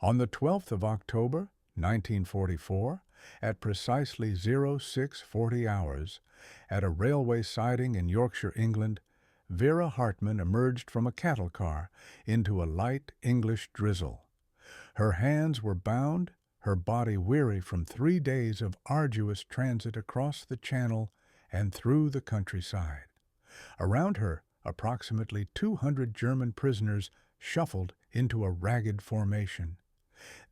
On the 12th of October, 1944, at precisely 0640 hours, at a railway siding in Yorkshire, England, Vera Hartman emerged from a cattle car into a light English drizzle. Her hands were bound, her body weary from 3 days of arduous transit across the Channel and through the countryside. Around her, approximately 200 German prisoners shuffled into a ragged formation.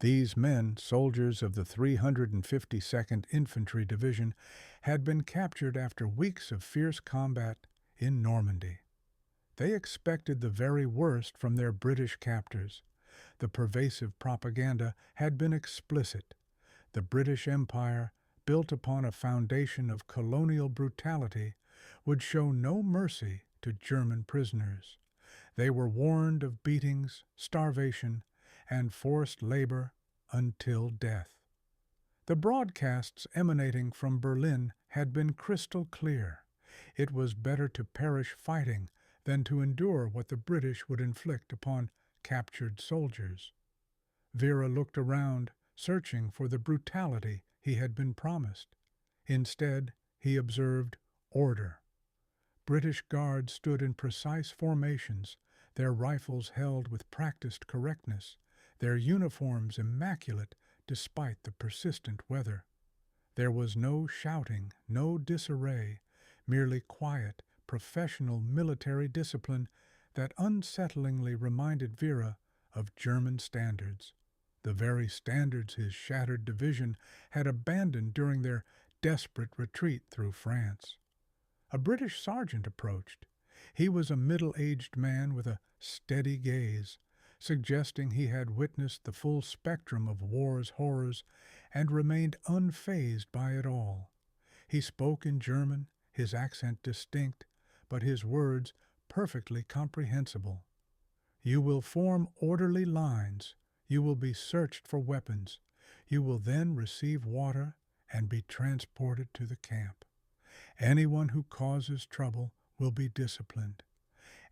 These men, soldiers of the 352nd Infantry Division, had been captured after weeks of fierce combat in Normandy. They expected the very worst from their British captors. The pervasive propaganda had been explicit. The British Empire, built upon a foundation of colonial brutality, would show no mercy to German prisoners. They were warned of beatings, starvation, and forced labor until death. The broadcasts emanating from Berlin had been crystal clear. It was better to perish fighting than to endure what the British would inflict upon captured soldiers. Vera looked around, searching for the brutality he had been promised. Instead, he observed order. British guards stood in precise formations, their rifles held with practiced correctness, their uniforms immaculate despite the persistent weather. There was no shouting, no disarray, merely quiet, professional military discipline that unsettlingly reminded Vera of German standards, the very standards his shattered division had abandoned during their desperate retreat through France. A British sergeant approached. He was a middle-aged man with a steady gaze, suggesting he had witnessed the full spectrum of war's horrors and remained unfazed by it all. He spoke in German, his accent distinct, but his words perfectly comprehensible. "You will form orderly lines. You will be searched for weapons. You will then receive water and be transported to the camp. Anyone who causes trouble will be disciplined.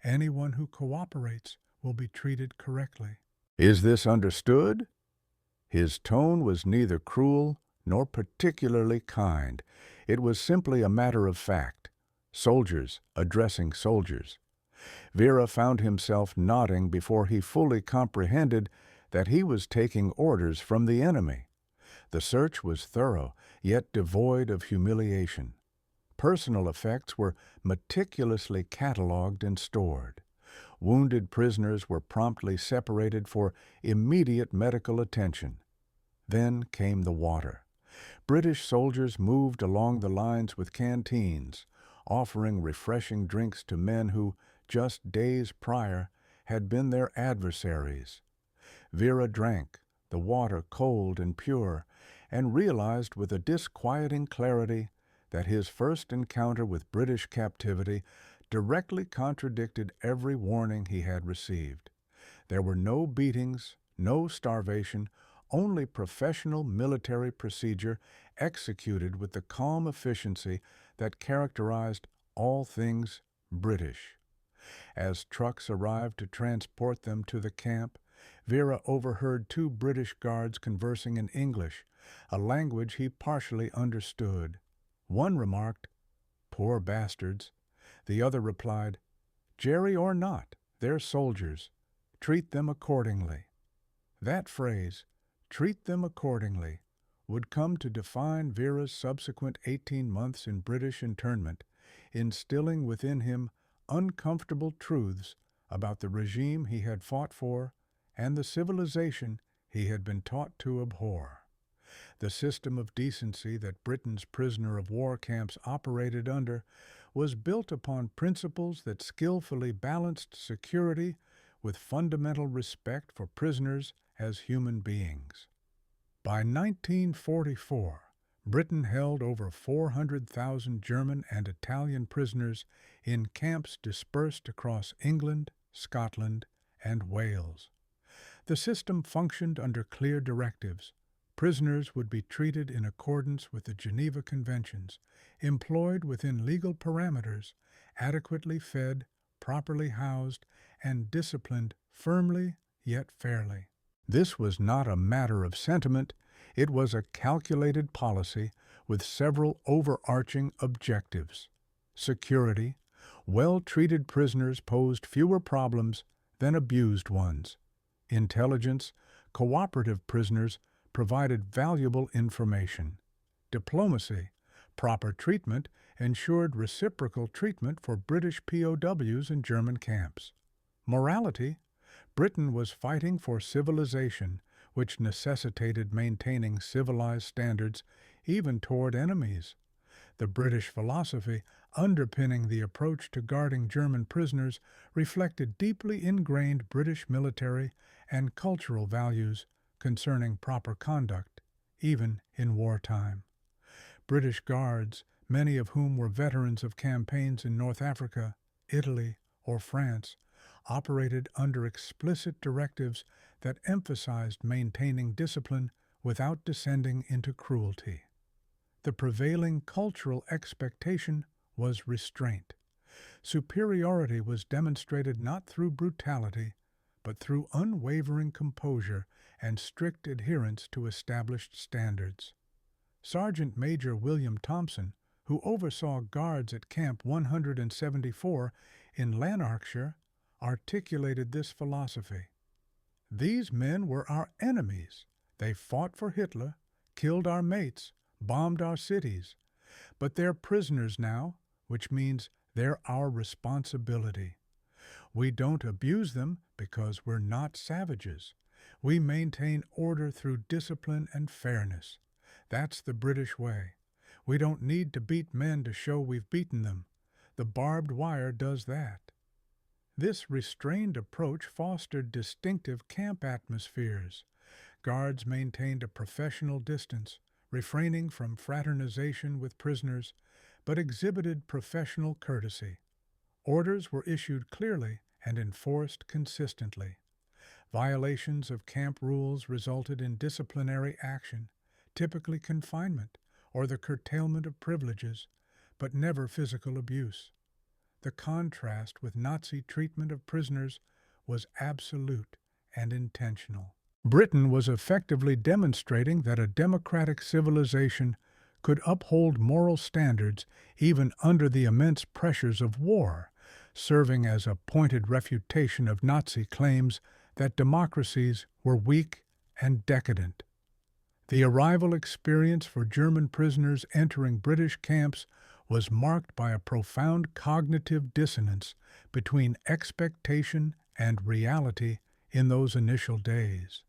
Anyone who cooperates will be treated correctly." Is this understood? His tone was neither cruel nor particularly kind. It was simply a matter of fact. Soldiers addressing soldiers. Vera found himself nodding before he fully comprehended that he was taking orders from the enemy. The search was thorough, yet devoid of humiliation. Personal effects were meticulously catalogued and stored. Wounded prisoners were promptly separated for immediate medical attention. Then came the water. British soldiers moved along the lines with canteens, offering refreshing drinks to men who, just days prior, had been their adversaries. Vera drank, the water cold and pure, and realized with a disquieting clarity that his first encounter with British captivity directly contradicted every warning he had received. There were no beatings, no starvation, only professional military procedure executed with the calm efficiency that characterized all things British. As trucks arrived to transport them to the camp, Vera overheard 2 British guards conversing in English, a language he partially understood. One remarked, "Poor bastards." The other replied, "Jerry or not, they're soldiers. Treat them accordingly." That phrase, "treat them accordingly," would come to define Vera's subsequent 18 months in British internment, instilling within him uncomfortable truths about the regime he had fought for and the civilization he had been taught to abhor. The system of decency that Britain's prisoner of war camps operated under was built upon principles that skillfully balanced security with fundamental respect for prisoners as human beings. By 1944, Britain held over 400,000 German and Italian prisoners in camps dispersed across England, Scotland, and Wales. The system functioned under clear directives. Prisoners would be treated in accordance with the Geneva Conventions, employed within legal parameters, adequately fed, properly housed, and disciplined firmly yet fairly. This was not a matter of sentiment, it was a calculated policy with several overarching objectives. Security, well-treated prisoners posed fewer problems than abused ones. Intelligence, cooperative prisoners provided valuable information. Diplomacy, proper treatment ensured reciprocal treatment for British POWs in German camps. Morality, Britain was fighting for civilization, which necessitated maintaining civilized standards even toward enemies. The British philosophy underpinning the approach to guarding German prisoners reflected deeply ingrained British military and cultural values concerning proper conduct, even in wartime. British guards, many of whom were veterans of campaigns in North Africa, Italy, or France, operated under explicit directives that emphasized maintaining discipline without descending into cruelty. The prevailing cultural expectation was restraint. Superiority was demonstrated not through brutality, but through unwavering composure and strict adherence to established standards. Sergeant Major William Thompson, who oversaw guards at Camp 174 in Lanarkshire, articulated this philosophy. These men were our enemies. They fought for Hitler, killed our mates, bombed our cities. But they're prisoners now, which means they're our responsibility. We don't abuse them because we're not savages. We maintain order through discipline and fairness. That's the British way. We don't need to beat men to show we've beaten them. The barbed wire does that. This restrained approach fostered distinctive camp atmospheres. Guards maintained a professional distance, refraining from fraternization with prisoners, but exhibited professional courtesy. Orders were issued clearly and enforced consistently. Violations of camp rules resulted in disciplinary action, typically confinement or the curtailment of privileges, but never physical abuse. The contrast with Nazi treatment of prisoners was absolute and intentional. Britain was effectively demonstrating that a democratic civilization could uphold moral standards even under the immense pressures of war, serving as a pointed refutation of Nazi claims that democracies were weak and decadent. The arrival experience for German prisoners entering British camps was marked by a profound cognitive dissonance between expectation and reality in those initial days.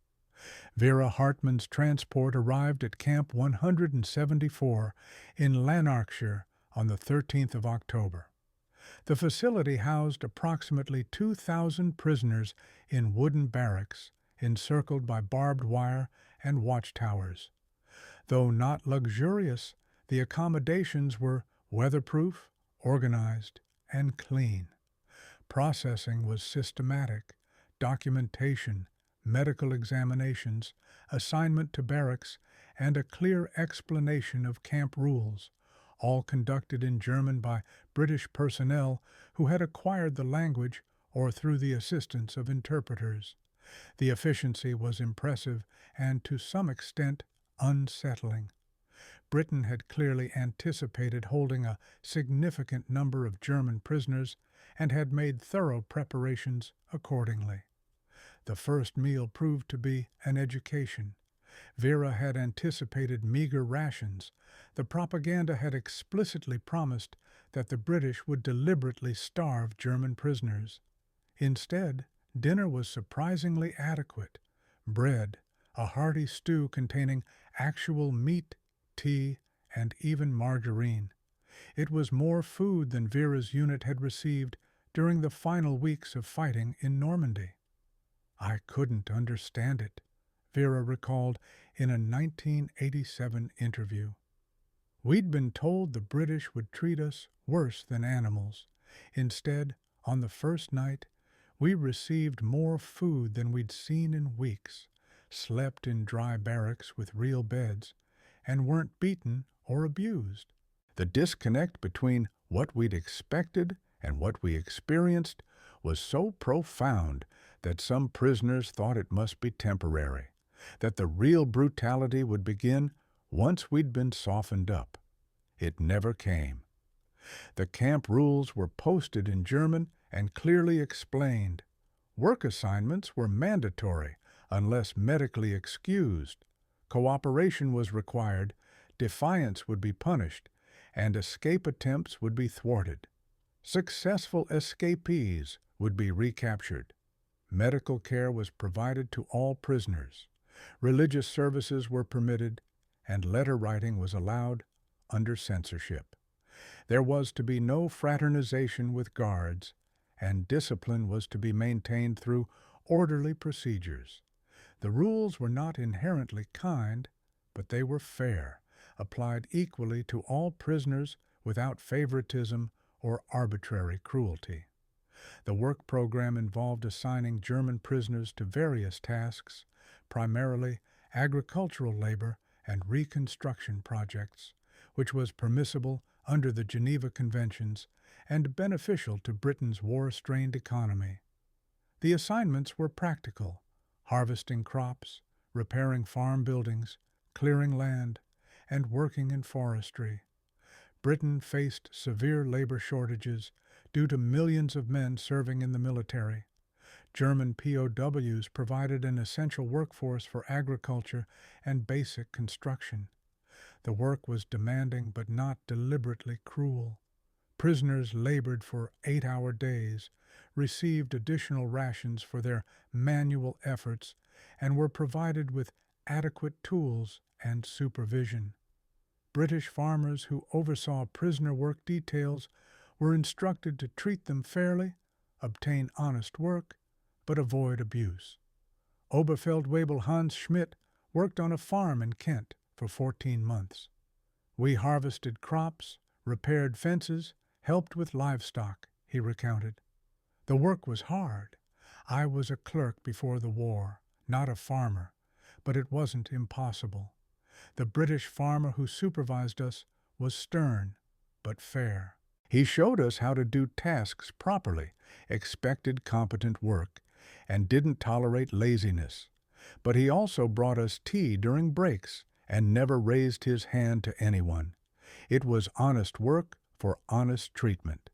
Vera Hartmann's transport arrived at Camp 174 in Lanarkshire on the 13th of October. The facility housed approximately 2,000 prisoners in wooden barracks, encircled by barbed wire and watchtowers. Though not luxurious, the accommodations were weatherproof, organized, and clean. Processing was systematic. Documentation, medical examinations, assignment to barracks, and a clear explanation of camp rules, all conducted in German by British personnel who had acquired the language or through the assistance of interpreters. The efficiency was impressive and, to some extent, unsettling. Britain had clearly anticipated holding a significant number of German prisoners and had made thorough preparations accordingly. The first meal proved to be an education. Vera had anticipated meager rations. The propaganda had explicitly promised that the British would deliberately starve German prisoners. Instead, dinner was surprisingly adequate. Bread, a hearty stew containing actual meat, tea, and even margarine. It was more food than Vera's unit had received during the final weeks of fighting in Normandy. I couldn't understand it, Vera recalled in a 1987 interview. We'd been told the British would treat us worse than animals. Instead, on the first night, we received more food than we'd seen in weeks, slept in dry barracks with real beds, and weren't beaten or abused. The disconnect between what we'd expected and what we experienced was so profound that some prisoners thought it must be temporary, that the real brutality would begin once we'd been softened up. It never came. The camp rules were posted in German and clearly explained. Work assignments were mandatory unless medically excused. Cooperation was required, defiance would be punished, and escape attempts would be thwarted. Successful escapees would be recaptured. Medical care was provided to all prisoners. Religious services were permitted, and letter writing was allowed under censorship. There was to be no fraternization with guards, and discipline was to be maintained through orderly procedures. The rules were not inherently kind, but they were fair, applied equally to all prisoners without favoritism or arbitrary cruelty. The work program involved assigning German prisoners to various tasks, primarily agricultural labor and reconstruction projects, which was permissible under the Geneva Conventions and beneficial to Britain's war-strained economy. The assignments were practical: harvesting crops, repairing farm buildings, clearing land, and working in forestry. Britain faced severe labor shortages due to millions of men serving in the military. German POWs provided an essential workforce for agriculture and basic construction. The work was demanding but not deliberately cruel. Prisoners labored for 8-hour days, received additional rations for their manual efforts, and were provided with adequate tools and supervision. British farmers who oversaw prisoner work details were instructed to treat them fairly, obtain honest work, but avoid abuse. Oberfeldwebel Hans Schmidt worked on a farm in Kent for 14 months. We harvested crops, repaired fences, helped with livestock, he recounted. The work was hard. I was a clerk before the war, not a farmer, but it wasn't impossible. The British farmer who supervised us was stern, but fair. He showed us how to do tasks properly, expected competent work, and didn't tolerate laziness. But he also brought us tea during breaks and never raised his hand to anyone. It was honest work for honest treatment.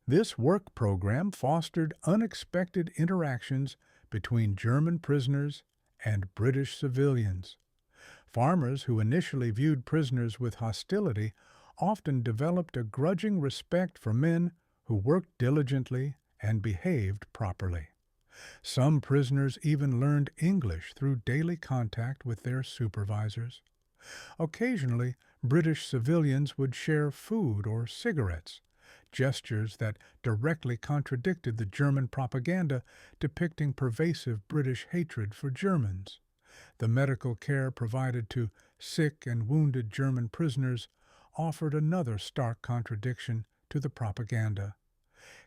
This work program fostered unexpected interactions between German prisoners and British civilians. Farmers who initially viewed prisoners with hostility often developed a grudging respect for men who worked diligently and behaved properly. Some prisoners even learned English through daily contact with their supervisors. Occasionally, British civilians would share food or cigarettes, gestures that directly contradicted the German propaganda depicting pervasive British hatred for Germans. The medical care provided to sick and wounded German prisoners offered another stark contradiction to the propaganda.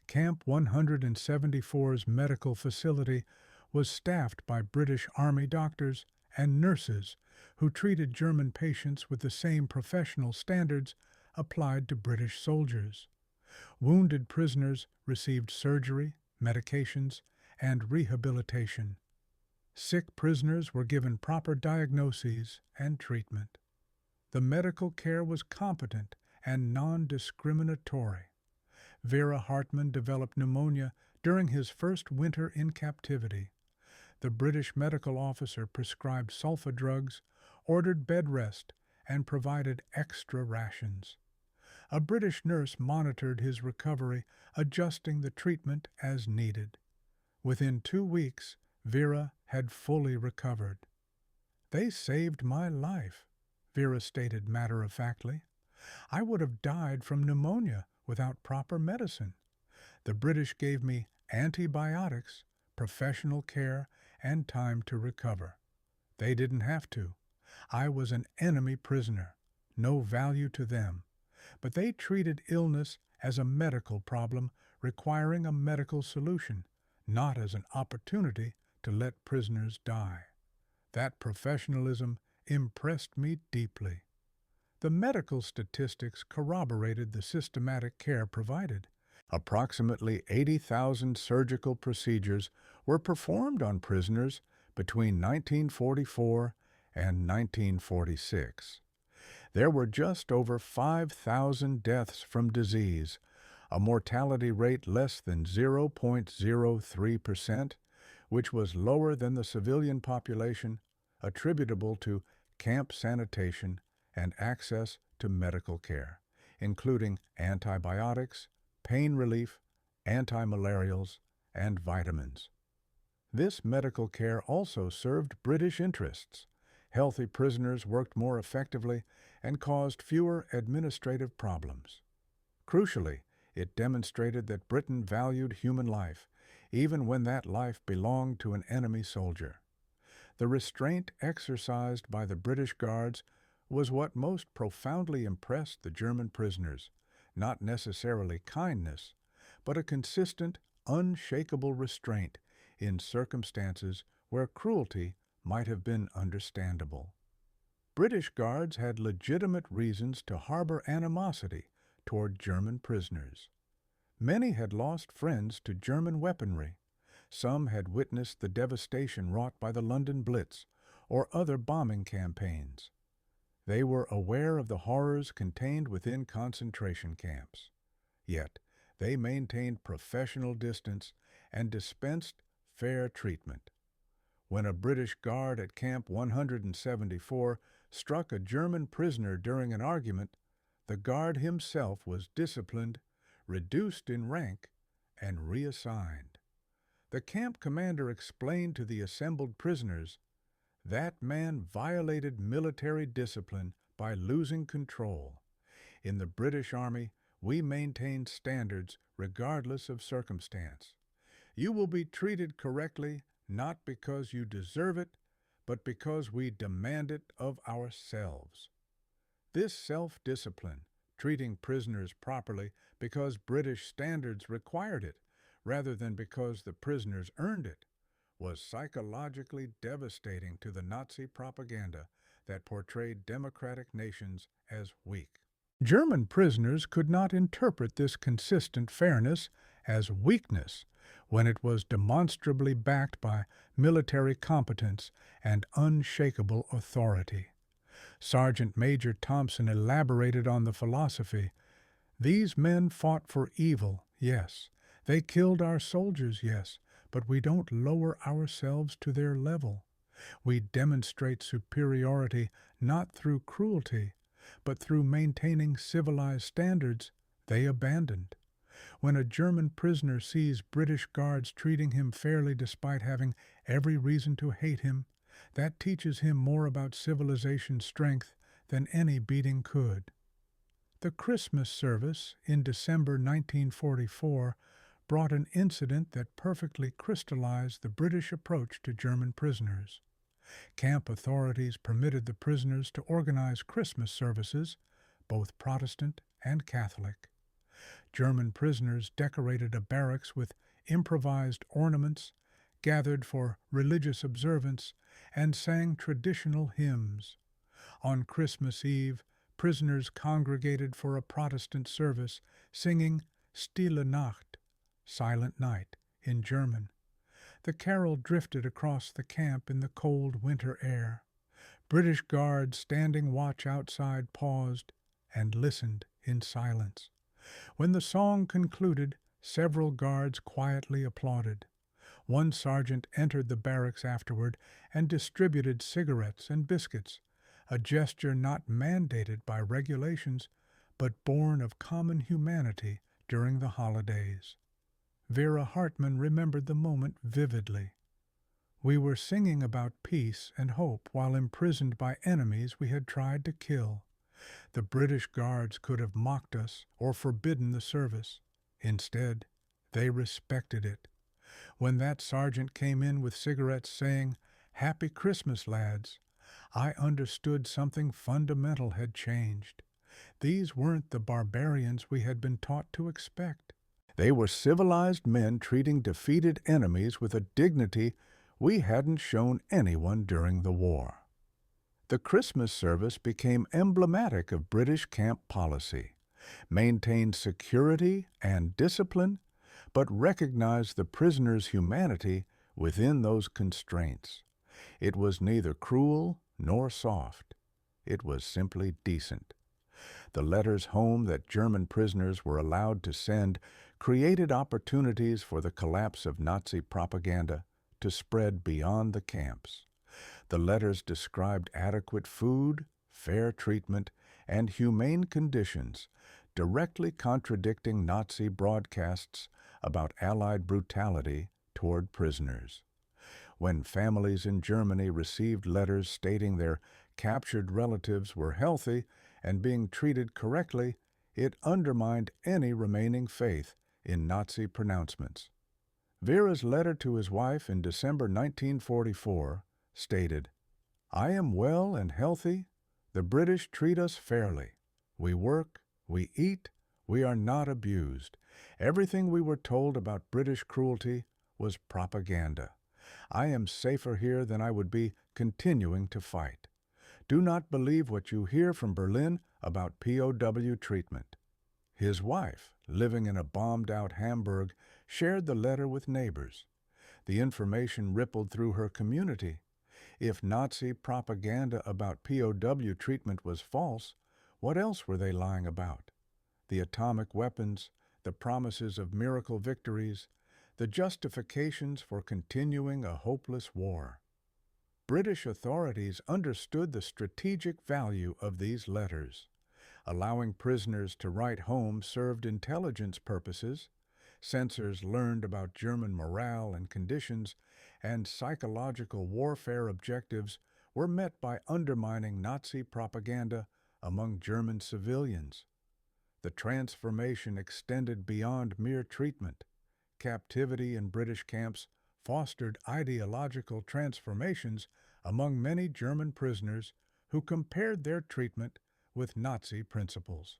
Camp 174's medical facility was staffed by British Army doctors and nurses who treated German patients with the same professional standards applied to British soldiers. Wounded prisoners received surgery, medications, and rehabilitation. Sick prisoners were given proper diagnoses and treatment. The medical care was competent and non-discriminatory. Vera Hartmann developed pneumonia during his first winter in captivity. The British medical officer prescribed sulfa drugs, ordered bed rest, and provided extra rations. A British nurse monitored his recovery, adjusting the treatment as needed. Within 2 weeks, Vera had fully recovered. "They saved my life," Vera stated matter-of-factly. "I would have died from pneumonia without proper medicine. The British gave me antibiotics, professional care, and time to recover. They didn't have to. I was an enemy prisoner, no value to them. But they treated illness as a medical problem requiring a medical solution, not as an opportunity to let prisoners die. That professionalism impressed me deeply." The medical statistics corroborated the systematic care provided. Approximately 80,000 surgical procedures were performed on prisoners between 1944 and 1946. There were just over 5,000 deaths from disease, a mortality rate less than 0.03%, which was lower than the civilian population, attributable to camp sanitation and access to medical care, including antibiotics, pain relief, antimalarials, and vitamins. This medical care also served British interests. Healthy prisoners worked more effectively and caused fewer administrative problems. Crucially, it demonstrated that Britain valued human life, even when that life belonged to an enemy soldier. The restraint exercised by the British Guards was what most profoundly impressed the German prisoners, not necessarily kindness, but a consistent, unshakable restraint in circumstances where cruelty might have been understandable. British Guards had legitimate reasons to harbor animosity toward German prisoners. Many had lost friends to German weaponry. Some had witnessed the devastation wrought by the London Blitz or other bombing campaigns. They were aware of the horrors contained within concentration camps. Yet, they maintained professional distance and dispensed fair treatment. When a British guard at Camp 174 struck a German prisoner during an argument, the guard himself was disciplined, reduced in rank, and reassigned. The camp commander explained to the assembled prisoners, "That man violated military discipline by losing control. In the British Army, we maintain standards regardless of circumstance. You will be treated correctly not because you deserve it, but because we demand it of ourselves." This self-discipline, treating prisoners properly because British standards required it, rather than because the prisoners earned it, was psychologically devastating to the Nazi propaganda that portrayed democratic nations as weak. German prisoners could not interpret this consistent fairness as weakness when it was demonstrably backed by military competence and unshakable authority. Sergeant Major Thompson elaborated on the philosophy. "These men fought for evil, yes. They killed our soldiers, yes, but we don't lower ourselves to their level. We demonstrate superiority not through cruelty, but through maintaining civilized standards they abandoned. When a German prisoner sees British guards treating him fairly despite having every reason to hate him, that teaches him more about civilization's strength than any beating could." The Christmas service in December 1944 brought an incident that perfectly crystallized the British approach to German prisoners. Camp authorities permitted the prisoners to organize Christmas services, both Protestant and Catholic. German prisoners decorated a barracks with improvised ornaments, gathered for religious observance, and sang traditional hymns. On Christmas Eve, prisoners congregated for a Protestant service, singing Stille Nacht, Silent Night, in German. The carol drifted across the camp in the cold winter air. British guards standing watch outside paused and listened in silence. When the song concluded, several guards quietly applauded. One sergeant entered the barracks afterward and distributed cigarettes and biscuits, a gesture not mandated by regulations, but born of common humanity during the holidays. Vera Hartman remembered the moment vividly. "We were singing about peace and hope while imprisoned by enemies we had tried to kill. The British guards could have mocked us or forbidden the service. Instead, they respected it. When that sergeant came in with cigarettes saying, 'Happy Christmas, lads,' I understood something fundamental had changed. These weren't the barbarians we had been taught to expect. They were civilized men treating defeated enemies with a dignity we hadn't shown anyone during the war." The Christmas service became emblematic of British camp policy. maintained security and discipline, but recognized the prisoner's humanity within those constraints. It was neither cruel nor soft. It was simply decent. The letters home that German prisoners were allowed to send created opportunities for the collapse of Nazi propaganda to spread beyond the camps. The letters described adequate food, fair treatment, and humane conditions, directly contradicting Nazi broadcasts about Allied brutality toward prisoners. When families in Germany received letters stating their captured relatives were healthy and being treated correctly, it undermined any remaining faith in Nazi pronouncements. Vera's letter to his wife in December 1944 stated, "I am well and healthy. The British treat us fairly. We work, we eat, we are not abused. Everything we were told about British cruelty was propaganda. I am safer here than I would be continuing to fight. Do not believe what you hear from Berlin about POW treatment." His wife, living in a bombed-out Hamburg, shared the letter with neighbors. The information rippled through her community. If Nazi propaganda about POW treatment was false, what else were they lying about? The atomic weapons, the promises of miracle victories, the justifications for continuing a hopeless war. British authorities understood the strategic value of these letters. Allowing prisoners to write home served intelligence purposes. Censors learned about German morale and conditions, and psychological warfare objectives were met by undermining Nazi propaganda among German civilians. The transformation extended beyond mere treatment. Captivity in British camps fostered ideological transformations among many German prisoners who compared their treatment with Nazi principles.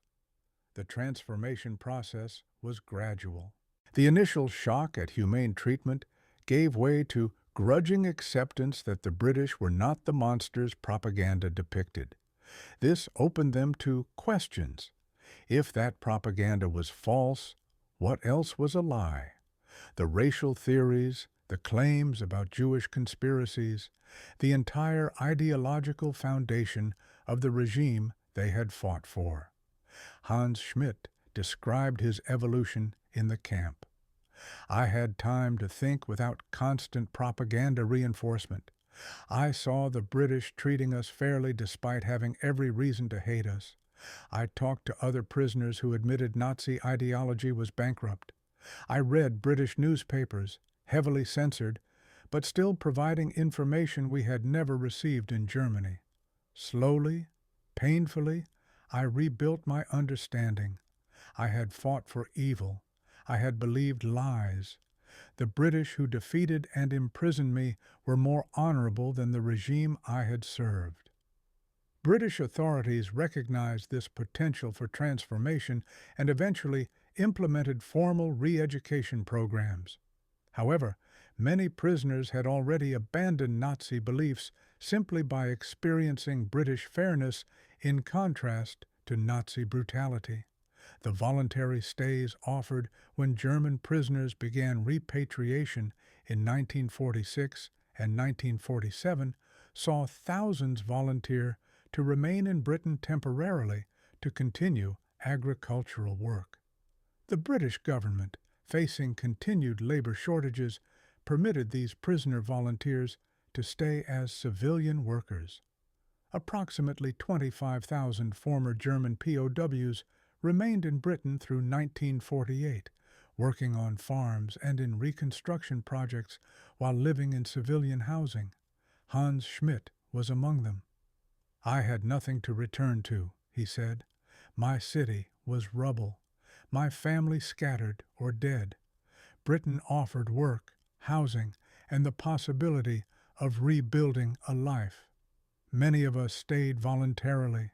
The transformation process was gradual. The initial shock at humane treatment gave way to grudging acceptance that the British were not the monsters propaganda depicted. This opened them to questions. If that propaganda was false, what else was a lie? The racial theories, the claims about Jewish conspiracies, the entire ideological foundation of the regime they had fought for. Hans Schmidt described his evolution in the camp. "I had time to think without constant propaganda reinforcement. I saw the British treating us fairly despite having every reason to hate us. I talked to other prisoners who admitted Nazi ideology was bankrupt. I read British newspapers, heavily censored, but still providing information we had never received in Germany. Slowly, painfully, I rebuilt my understanding. I had fought for evil. I had believed lies. The British who defeated and imprisoned me were more honorable than the regime I had served." British authorities recognized this potential for transformation and eventually implemented formal re-education programs. However, many prisoners had already abandoned Nazi beliefs simply by experiencing British fairness in contrast to Nazi brutality. The voluntary stays offered when German prisoners began repatriation in 1946 and 1947 saw thousands volunteer to remain in Britain temporarily to continue agricultural work. The British government, facing continued labor shortages, permitted these prisoner volunteers to stay as civilian workers. Approximately 25,000 former German POWs remained in Britain through 1948, working on farms and in reconstruction projects while living in civilian housing. Hans Schmidt was among them. "I had nothing to return to," he said. "My city was rubble. My family scattered or dead. Britain offered work, housing, and the possibility of rebuilding a life. Many of us stayed voluntarily.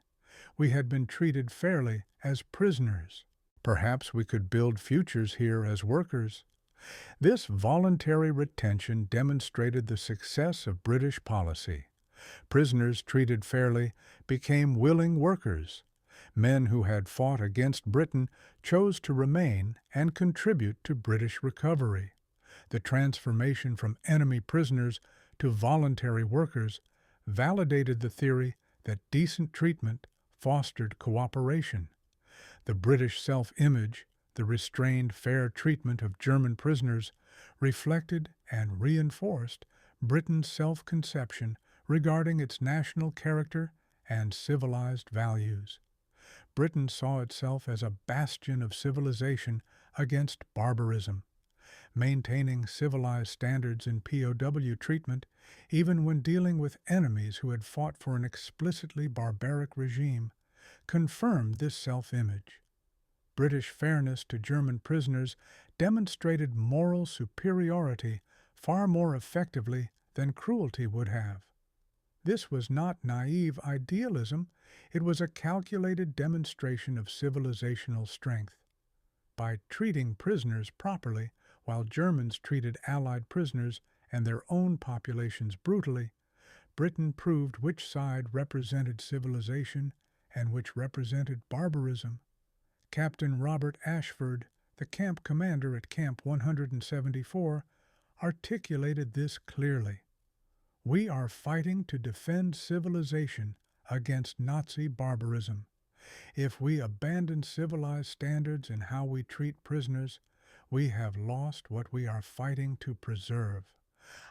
We had been treated fairly as prisoners. Perhaps we could build futures here as workers." This voluntary retention demonstrated the success of British policy. Prisoners treated fairly became willing workers. Men who had fought against Britain chose to remain and contribute to British recovery. The transformation from enemy prisoners to voluntary workers validated the theory that decent treatment fostered cooperation. The British self-image, the restrained, fair treatment of German prisoners, reflected and reinforced Britain's self-conception regarding its national character and civilized values. Britain saw itself as a bastion of civilization against barbarism, maintaining civilized standards in POW treatment even when dealing with enemies who had fought for an explicitly barbaric regime, confirmed this self-image. British fairness to German prisoners demonstrated moral superiority far more effectively than cruelty would have. This was not naive idealism, it was a calculated demonstration of civilizational strength. By treating prisoners properly, while Germans treated Allied prisoners and their own populations brutally, Britain proved which side represented civilization and which represented barbarism. Captain Robert Ashford, the camp commander at Camp 174, articulated this clearly. We are fighting to defend civilization against Nazi barbarism. If we abandon civilized standards in how we treat prisoners, we have lost what we are fighting to preserve.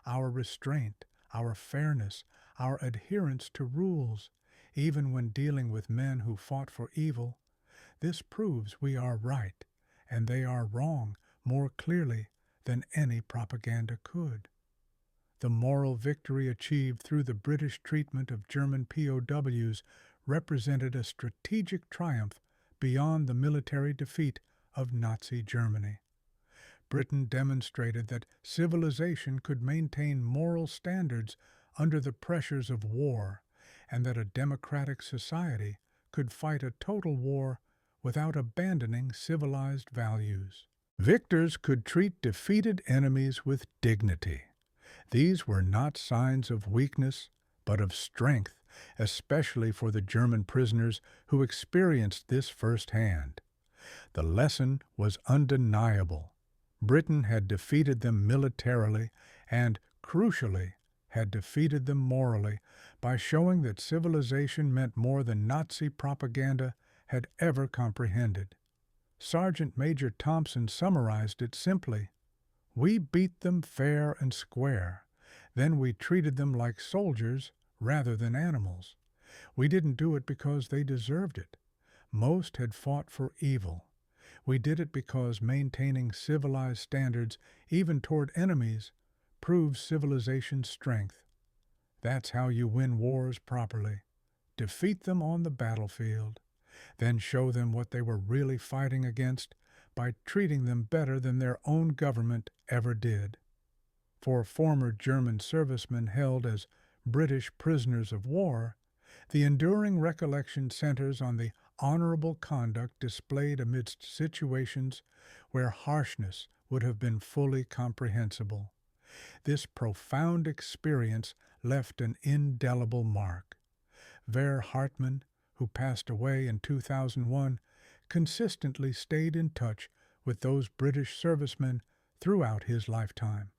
Our restraint, our fairness, our adherence to rules, even when dealing with men who fought for evil. This proves we are right, and they are wrong more clearly than any propaganda could. The moral victory achieved through the British treatment of German POWs represented a strategic triumph beyond the military defeat of Nazi Germany. Britain demonstrated that civilization could maintain moral standards under the pressures of war, and that a democratic society could fight a total war without abandoning civilized values. Victors could treat defeated enemies with dignity. These were not signs of weakness, but of strength, especially for the German prisoners who experienced this firsthand. The lesson was undeniable. Britain had defeated them militarily and, crucially, had defeated them morally by showing that civilization meant more than Nazi propaganda had ever comprehended. Sergeant Major Thompson summarized it simply. We beat them fair and square. Then we treated them like soldiers rather than animals. We didn't do it because they deserved it. Most had fought for evil. We did it because maintaining civilized standards, even toward enemies, proves civilization's strength. That's how you win wars properly. Defeat them on the battlefield. Then show them what they were really fighting against by treating them better than their own government ever did. For former German servicemen held as British prisoners of war, the enduring recollection centers on the honorable conduct displayed amidst situations where harshness would have been fully comprehensible. This profound experience left an indelible mark. Ver Hartmann, who passed away in 2001, consistently stayed in touch with those British servicemen throughout his lifetime.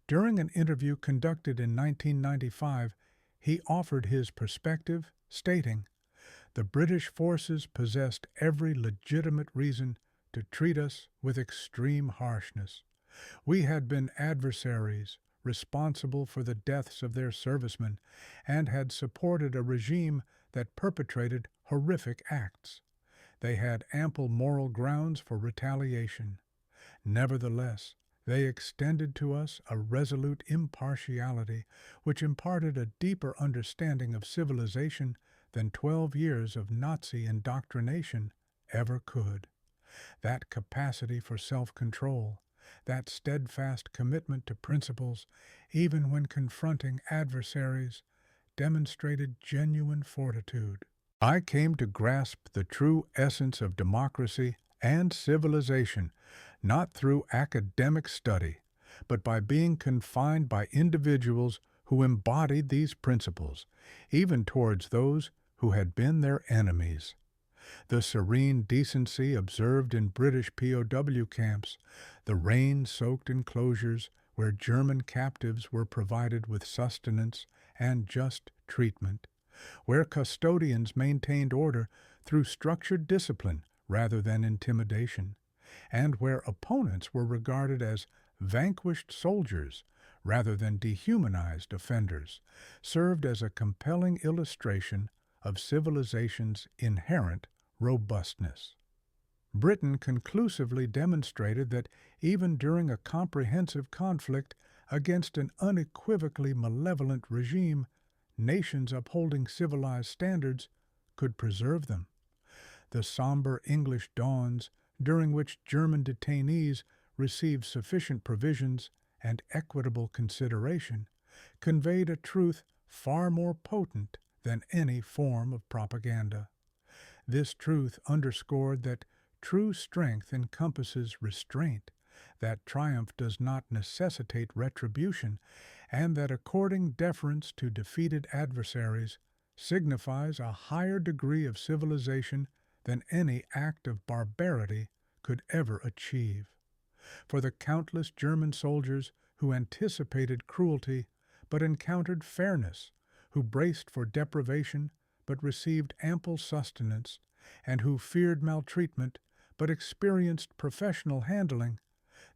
During an interview conducted in 1995, he offered his perspective, stating, "The British forces possessed every legitimate reason to treat us with extreme harshness. We had been adversaries, responsible for the deaths of their servicemen, and had supported a regime that perpetrated horrific acts. They had ample moral grounds for retaliation. Nevertheless, they extended to us a resolute impartiality which imparted a deeper understanding of civilization than 12 years of Nazi indoctrination ever could. That capacity for self-control, that steadfast commitment to principles, even when confronting adversaries, demonstrated genuine fortitude. I came to grasp the true essence of democracy and civilization, not through academic study, but by being confined by individuals who embodied these principles, even towards those who had been their enemies. The serene decency observed in British POW camps, the rain-soaked enclosures where German captives were provided with sustenance and just treatment, where custodians maintained order through structured discipline rather than intimidation, and where opponents were regarded as vanquished soldiers rather than dehumanized offenders, served as a compelling illustration of civilization's inherent robustness. Britain conclusively demonstrated that even during a comprehensive conflict against an unequivocally malevolent regime, nations upholding civilized standards could preserve them. The somber English dawns, during which German detainees received sufficient provisions and equitable consideration, conveyed a truth far more potent than any form of propaganda. This truth underscored that true strength encompasses restraint, that triumph does not necessitate retribution, and that according deference to defeated adversaries signifies a higher degree of civilization than any act of barbarity could ever achieve. For the countless German soldiers who anticipated cruelty but encountered fairness, who braced for deprivation but received ample sustenance, and who feared maltreatment but experienced professional handling,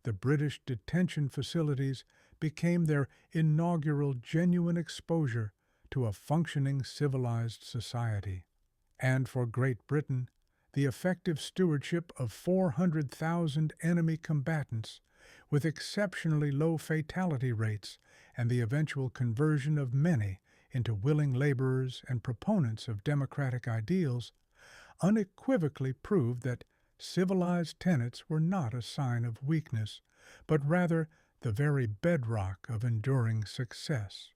the British detention facilities became their inaugural genuine exposure to a functioning civilized society. And for Great Britain, the effective stewardship of 400,000 enemy combatants, with exceptionally low fatality rates and the eventual conversion of many into willing laborers and proponents of democratic ideals, unequivocally proved that civilized tenets were not a sign of weakness, but rather the very bedrock of enduring success.